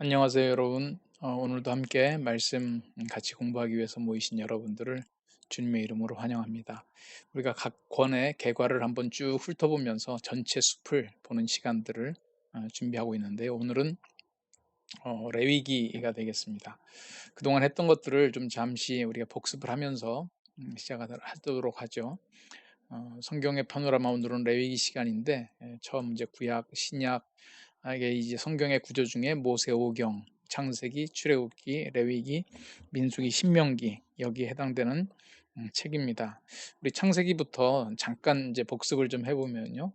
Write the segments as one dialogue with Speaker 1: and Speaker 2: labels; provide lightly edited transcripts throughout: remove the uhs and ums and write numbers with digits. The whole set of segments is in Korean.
Speaker 1: 안녕하세요, 여러분. 오늘도 함께 말씀 같이 공부하기 위해서 모이신 여러분들을 주님의 이름으로 환영합니다. 우리가 각 권의 개괄을 한번 쭉 훑어보면서 전체 숲을 보는 시간들을 준비하고 있는데요. 오늘은 레위기가 되겠습니다. 그동안 했던 것들을 좀 잠시 우리가 복습을 하면서 시작하도록 하죠. 성경의 파노라마 오늘은 레위기 시간인데, 처음 이제 구약, 신약, 이게 이제 성경의 구조 중에 모세오경, 창세기, 출애굽기, 레위기, 민수기, 신명기 여기에 해당되는 책입니다. 우리 창세기부터 잠깐 이제 복습을 좀 해보면요.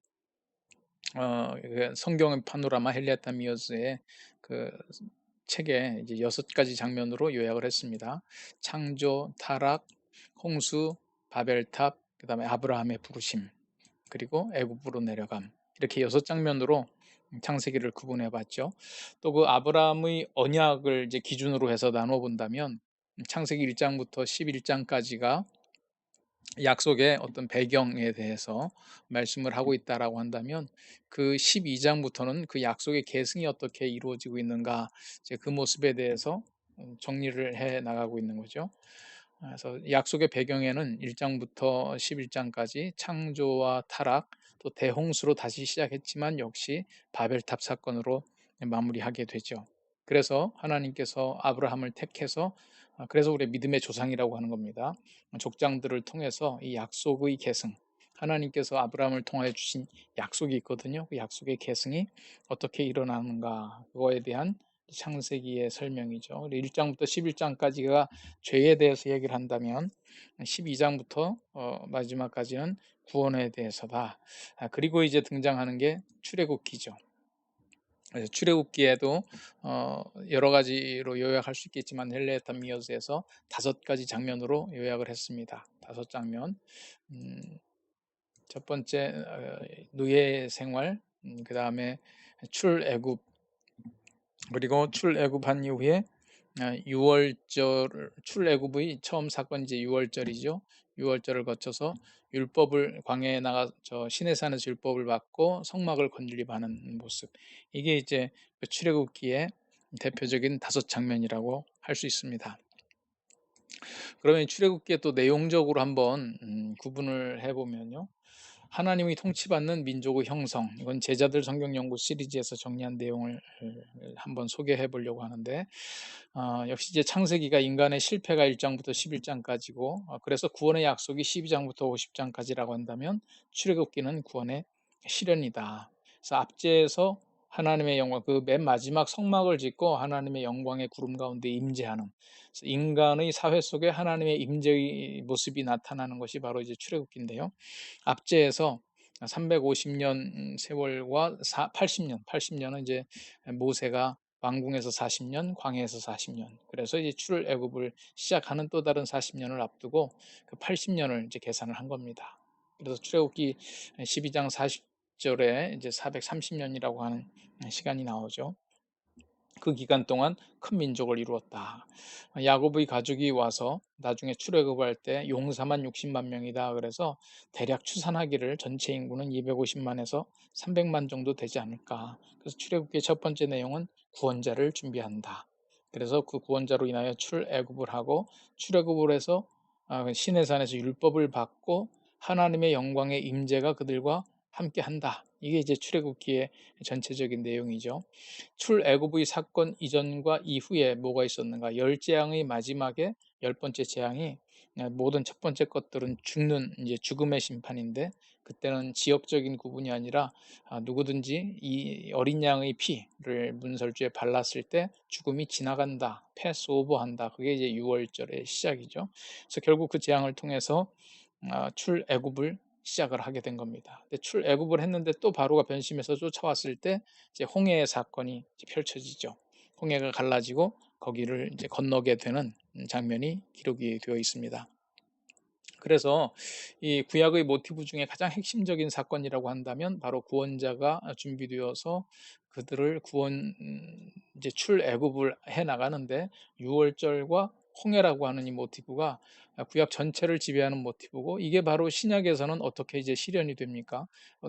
Speaker 1: 그 성경의 파노라마 헬리아타 미어스의 그 책에 이제 6가지 장면으로 요약을 했습니다. 창조, 타락, 홍수, 바벨탑, 그다음에 아브라함의 부르심, 그리고 애굽으로 내려감. 이렇게 6장면으로 창세기를 구분해 봤죠. 또 그 아브라함의 언약을 이제 기준으로 해서 나눠 본다면 창세기 1장부터 11장까지가 약속의 어떤 배경에 대해서 말씀을 하고 있다라고 한다면, 그 12장부터는 그 약속의 계승이 어떻게 이루어지고 있는가, 이제 그 모습에 대해서 정리를 해 나가고 있는 거죠. 그래서 약속의 배경에는 1장부터 11장까지 창조와 타락, 또 대홍수로 다시 시작했지만 역시 바벨탑 사건으로 마무리하게 되죠. 그래서 하나님께서 아브라함을 택해서, 그래서 우리 믿음의 조상이라고 하는 겁니다. 족장들을 통해서 이 약속의 계승, 하나님께서 아브라함을 통하여 주신 약속이 있거든요. 그 약속의 계승이 어떻게 일어나는가, 그거에 대한 창세기의 설명이죠. 1장부터 11장까지가 죄에 대해서 얘기를 한다면, 12장부터 마지막까지는 구원에 대해서다. 그리고 이제 등장하는 게 출애굽기죠. 그래서 출애굽기에도 여러 가지로 요약할 수 있겠지만 헬레타 미어스에서 5가지 장면으로 요약을 했습니다. 5장면. 음, 첫 번째 노예 생활, 그다음에 출애굽, 그리고 출애굽한 이후에 유월절, 출애굽의 처음 사건이 이제 유월절이죠. 유월절을 거쳐서 율법을 광야에 나가 저 시내산에서 율법을 받고 성막을 건립하는 모습. 이게 이제 그 출애굽기의 대표적인 5장면이라고 할 수 있습니다. 그러면 출애굽기의 또 내용적으로 한번 구분을 해보면요. 하나님이 통치받는 민족의 형성, 이건 제자들 성경 연구 시리즈에서 정리한 내용을 한번 소개해 보려고 하는데, 역시 이제 창세기가 인간의 실패가 1장부터 11장까지고, 그래서 구원의 약속이 12장부터 50장까지라고 한다면 출애굽기는 구원의 실현이다. 그래서 앞제에서 하나님의 영광, 그 맨 마지막 성막을 짓고 하나님의 영광의 구름 가운데 임재하는, 그래서 인간의 사회 속에 하나님의 임재의 모습이 나타나는 것이 바로 이제 출애굽기인데요. 압제에서 350년 세월과 80년은 이제 모세가 왕궁에서 40년, 광야에서 40년. 그래서 이제 출애굽을 시작하는 또 다른 40년을 앞두고 그 80년을 이제 계산을 한 겁니다. 그래서 출애굽기 12장 40절에 이제 430년이라고 하는 시간이 나오죠. 그 기간 동안 큰 민족을 이루었다. 야곱의 가족이 와서 나중에 출애굽할 때 용사만 60만 명이다. 그래서 대략 추산하기를 전체 인구는 250만에서 300만 정도 되지 않을까. 그래서 출애굽기의 첫 번째 내용은 구원자를 준비한다. 그래서 그 구원자로 인하여 출애굽을 하고, 출애굽을 해서 시내산에서 율법을 받고 하나님의 영광의 임재가 그들과 함께 한다. 이게 이제 출애굽기의 전체적인 내용이죠. 출애굽의 사건 이전과 이후에 뭐가 있었는가? 열 재앙의 마지막에 10번째 재앙이, 모든 첫 번째 것들은 죽는 이제 죽음의 심판인데, 그때는 지역적인 구분이 아니라 누구든지 이 어린 양의 피를 문설주에 발랐을 때 죽음이 지나간다, 패스 오버한다. 그게 이제 6월절의 시작이죠. 그래서 결국 그 재앙을 통해서 출애굽을 시작을 하게 된 겁니다. 근데 출애굽을 했는데 또 바로가 변심해서 쫓아왔을 때 이제 홍해의 사건이 이제 펼쳐지죠. 홍해가 갈라지고 거기를 이제 건너게 되는 장면이 기록이 되어 있습니다. 그래서 이 구약의 모티브 중에 가장 핵심적인 사건이라고 한다면 바로 구원자가 준비되어서 그들을 구원, 이제 출애굽을 해 나가는데 6월절과 홍해라고 하는 이 모티브가 구약 전체를 지배하는 모티브고, 이게 바로 신약에서는 어떻게 이제 실현이 됩니까?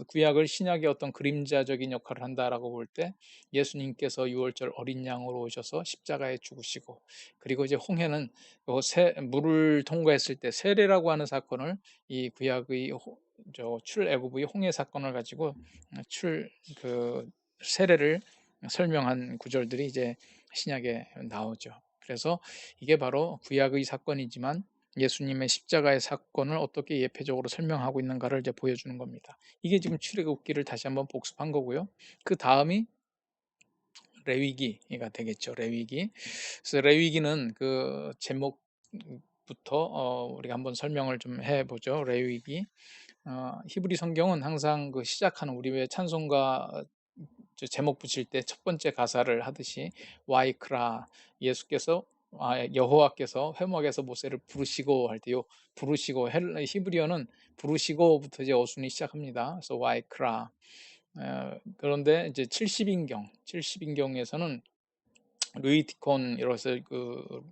Speaker 1: 구약을 신약의 어떤 그림자적인 역할을 한다라고 볼 때 예수님께서 유월절 어린 양으로 오셔서 십자가에 죽으시고, 그리고 이제 홍해는 물을 통과했을 때 세례라고 하는 사건을, 이 구약의 출애굽의 홍해 사건을 가지고 출 그 세례를 설명한 구절들이 이제 신약에 나오죠. 그래서 이게 바로 구약의 사건이지만 예수님의 십자가의 사건을 어떻게 예표적으로 설명하고 있는가를 이제 보여주는 겁니다. 이게 지금 출애굽기를 다시 한번 복습한 거고요. 그 다음이 레위기가 되겠죠. 레위기. 그래서 레위기는 그 제목부터 우리가 한번 설명을 좀 해보죠. 레위기. 히브리 성경은 항상 그 시작하는, 우리 왜 찬송가 제목 붙일 때 첫 번째 가사를 하듯이 와이크라, 예수께서 여호와께서 회막에서 모세를 부르시고 할 때요, 부르시고, 히브리어는 부르시고부터 이제 어순이 시작합니다. 그래서 와이크라. 그런데 이제 70인경에서는 루이티콘 이로서 그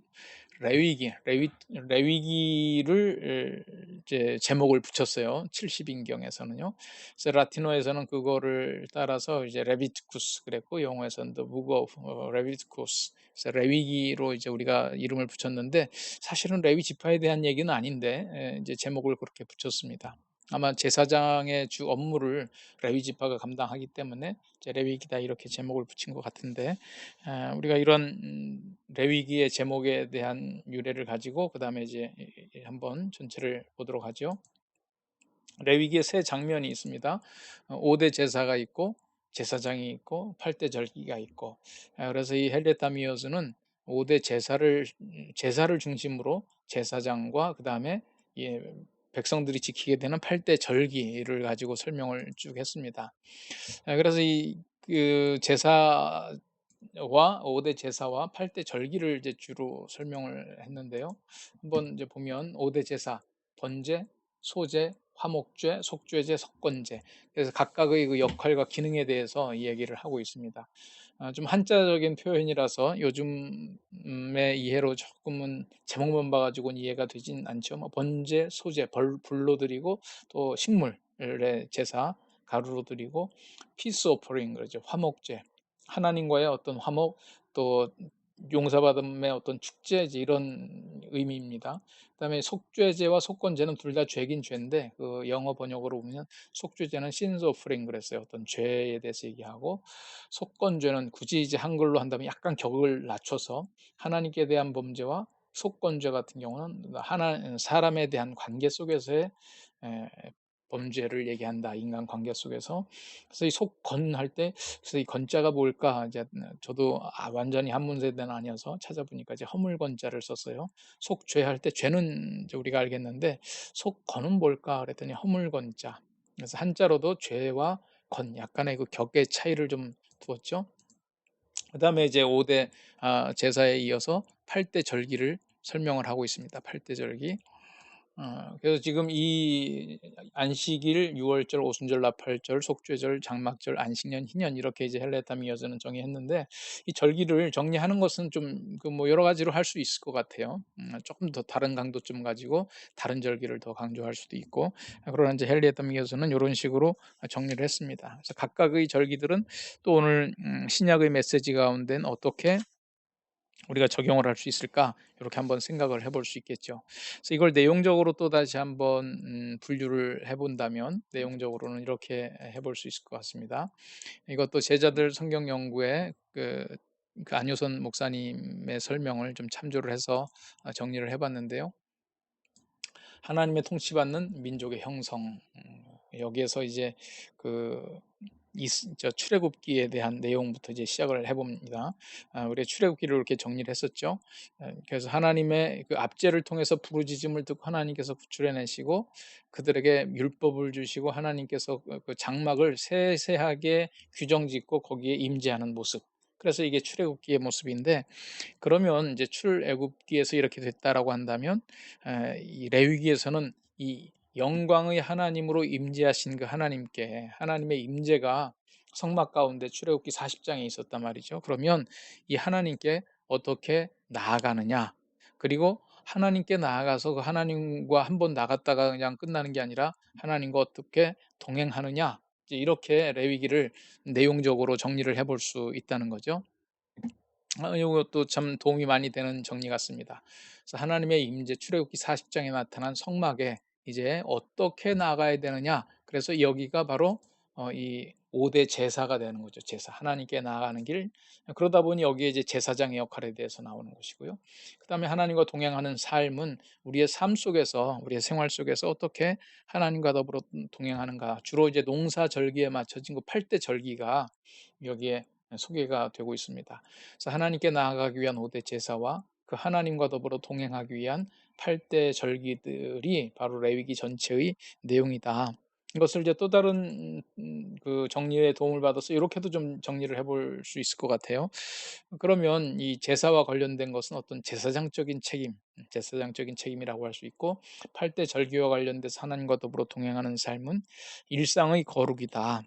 Speaker 1: 레위기를 이제 제목을 붙였어요. 70인경에서는요. 그래서 라틴어에서는 그거를 따라서 이제 레비티쿠스 그랬고, 영어에서는 The Book of 레비티쿠스. 그래서 레위기로 이제 우리가 이름을 붙였는데, 사실은 레위 지파에 대한 얘기는 아닌데 이제 제목을 그렇게 붙였습니다. 아마 제사장의 주 업무를 레위 지파가 감당하기 때문에 이제 레위기다 이렇게 제목을 붙인 것 같은데, 우리가 이런 레위기의 제목에 대한 유래를 가지고 그 다음에 이제 한번 전체를 보도록 하죠. 레위기에 세 장면이 있습니다. 5대 제사가 있고, 제사장이 있고, 8대 절기가 있고, 그래서 이 헬레타미오스는 5대 제사를 중심으로 제사장과 그 다음에 백성들이 지키게 되는 8대 절기를 가지고 설명을 쭉 했습니다. 그래서 그 제사와 5대 제사와 8대 절기를 이제 주로 설명을 했는데요. 한번 이제 보면 5대 제사, 번제, 소제, 화목제, 속죄제, 석건제. 그래서 각각의 그 역할과 기능에 대해서 이야기를 하고 있습니다. 좀 한자적인 표현이라서 요즘의 이해로 조금은 제목만 봐가지고는 이해가 되진 않죠. 뭐 번제, 소제, 불로 드리고, 또 식물의 제사, 가루로 드리고, 피스 오퍼링 그러죠. 화목제. 하나님과의 어떤 화목, 또 용서받음의 어떤 축제, 이런 의미입니다. 그다음에 속죄제와 속건제는 둘 다 죄긴 죄인데, 그 영어 번역으로 보면 속죄제는 sins offering 그랬어요. 어떤 죄에 대해서 얘기하고, 속건죄는 굳이 이제 한글로 한다면 약간 격을 낮춰서 하나님께 대한 범죄와, 속건죄 같은 경우는 사람에 대한 관계 속에서의 범죄를 얘기한다. 인간 관계 속에서. 그래서 이 속건 할 때, 그래서 이 건자가 뭘까? 이제 저도 완전히 한문 세대는 아니어서 찾아보니까 이제 허물건자를 썼어요. 속죄할 때 죄는 이제 우리가 알겠는데, 속건은 뭘까? 그랬더니 허물건자. 그래서 한자로도 죄와 건, 약간의 그 격의 차이를 좀 두었죠. 그다음에 이제 5대 제사에 이어서 8대 절기를 설명을 하고 있습니다. 8대 절기. 그래서 지금 이 안식일, 유월절, 오순절, 나팔절, 속죄절, 장막절, 안식년, 희년, 이렇게 이제 헬레타미어스는 정의했는데, 이 절기를 정리하는 것은 좀 그 뭐 여러 가지로 할 수 있을 것 같아요. 조금 더 다른 강도점 가지고 다른 절기를 더 강조할 수도 있고, 그러나 이제 헬레타미어스는 이런 식으로 정리를 했습니다. 그래서 각각의 절기들은 또 오늘 신약의 메시지 가운데는 어떻게 우리가 적용을 할 수 있을까? 이렇게 한번 생각을 해볼 수 있겠죠. 그래서 이걸 내용적으로 또 다시 한번 분류를 해본다면, 내용적으로는 이렇게 해볼 수 있을 것 같습니다. 이것도 제자들 성경 연구에 그 안효선 목사님의 설명을 좀 참조를 해서 정리를 해봤는데요. 하나님의 통치받는 민족의 형성, 여기에서 이제 그 출애굽기에 대한 내용부터 이제 시작을 해봅니다. 우리 출애굽기를 이렇게 정리를 했었죠. 그래서 하나님의 그 압제를 통해서 부르짖음을 듣고 하나님께서 구출해내시고, 그들에게 율법을 주시고, 하나님께서 그 장막을 세세하게 규정짓고 거기에 임재하는 모습. 그래서 이게 출애굽기의 모습인데, 그러면 이제 출애굽기에서 이렇게 됐다라고 한다면, 이 레위기에서는 이 영광의 하나님으로 임재하신 그 하나님께, 하나님의 임재가 성막 가운데 출애굽기 40장에 있었단 말이죠. 그러면 이 하나님께 어떻게 나아가느냐? 그리고 하나님께 나아가서 그 하나님과 한번 나갔다가 그냥 끝나는 게 아니라 하나님과 어떻게 동행하느냐, 이제 이렇게 레위기를 내용적으로 정리를 해볼 수 있다는 거죠. 이것도 참 도움이 많이 되는 정리 같습니다. 그래서 하나님의 임재, 출애굽기 40장에 나타난 성막에 이제 어떻게 나가야 되느냐. 그래서 여기가 바로 이 5대 제사가 되는 거죠. 제사. 하나님께 나아가는 길. 그러다 보니 여기에 이제 제사장의 역할에 대해서 나오는 것이고요. 그다음에 하나님과 동행하는 삶은 우리의 삶 속에서, 우리의 생활 속에서 어떻게 하나님과 더불어 동행하는가. 주로 이제 농사 절기에 맞춰진 그 8대 절기가 여기에 소개가 되고 있습니다. 그래서 하나님께 나아가기 위한 5대 제사와 그 하나님과 더불어 동행하기 위한 8대 절기들이 바로 레위기 전체의 내용이다. 이것을 이제 또 다른 그 정리에 도움을 받아서 이렇게도 좀 정리를 해볼 수 있을 것 같아요. 그러면 이 제사와 관련된 것은 어떤 제사장적인 책임, 제사장적인 책임이라고 할 수 있고, 8대 절기와 관련돼서 하나님과 더불어 동행하는 삶은 일상의 거룩이다.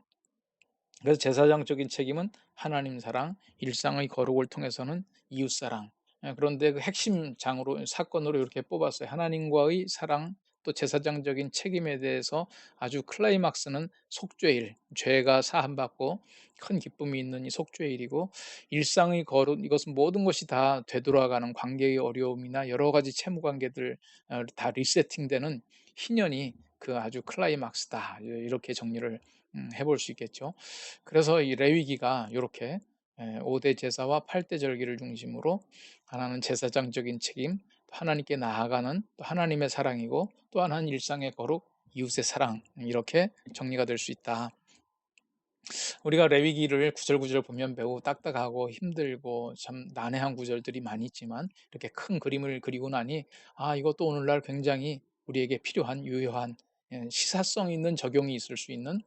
Speaker 1: 그래서 제사장적인 책임은 하나님 사랑, 일상의 거룩을 통해서는 이웃 사랑. 그런데 그 핵심 장으로, 사건으로 이렇게 뽑았어요. 하나님과의 사랑, 또 제사장적인 책임에 대해서 아주 클라이막스는 속죄일, 죄가 사함받고 큰 기쁨이 있는 이 속죄일이고, 일상의 거룩, 이것은 모든 것이 다 되돌아가는 관계의 어려움이나 여러 가지 채무 관계들 다 리세팅되는 희년이 그 아주 클라이막스다. 이렇게 정리를 해볼 수 있겠죠. 그래서 이 레위기가 이렇게 5대 제사와 8대 절기를 중심으로 하나는 제사장적인 책임, 또 하나님께 나아가는 또 하나님의 사랑이고, 또 하나는 일상의 거룩, 이웃의 사랑, 이렇게 정리가 될 수 있다. 우리가 레위기를 구절구절 보면 매우 딱딱하고 힘들고 참 난해한 구절들이 많이 있지만, 이렇게 큰 그림을 그리고 나니 이것도 오늘날 굉장히 우리에게 필요한 유효한 시사성 있는 적용이 있을 수 있는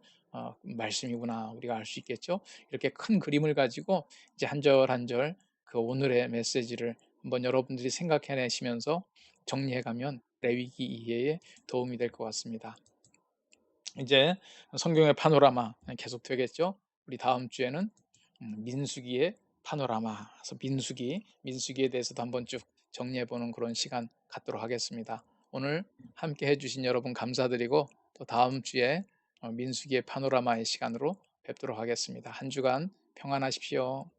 Speaker 1: 말씀이구나, 우리가 알 수 있겠죠. 이렇게 큰 그림을 가지고 이제 한 절 한 절 그 오늘의 메시지를 한번 여러분들이 생각해내시면서 정리해가면 레위기 이해에 도움이 될 것 같습니다. 이제 성경의 파노라마 계속 되겠죠. 우리 다음 주에는 민수기의 파노라마, 그래서 민수기에 대해서도 한번 쭉 정리해 보는 그런 시간 갖도록 하겠습니다. 오늘 함께 해주신 여러분 감사드리고, 또 다음 주에 민수기의 파노라마의 시간으로 뵙도록 하겠습니다. 한 주간 평안하십시오.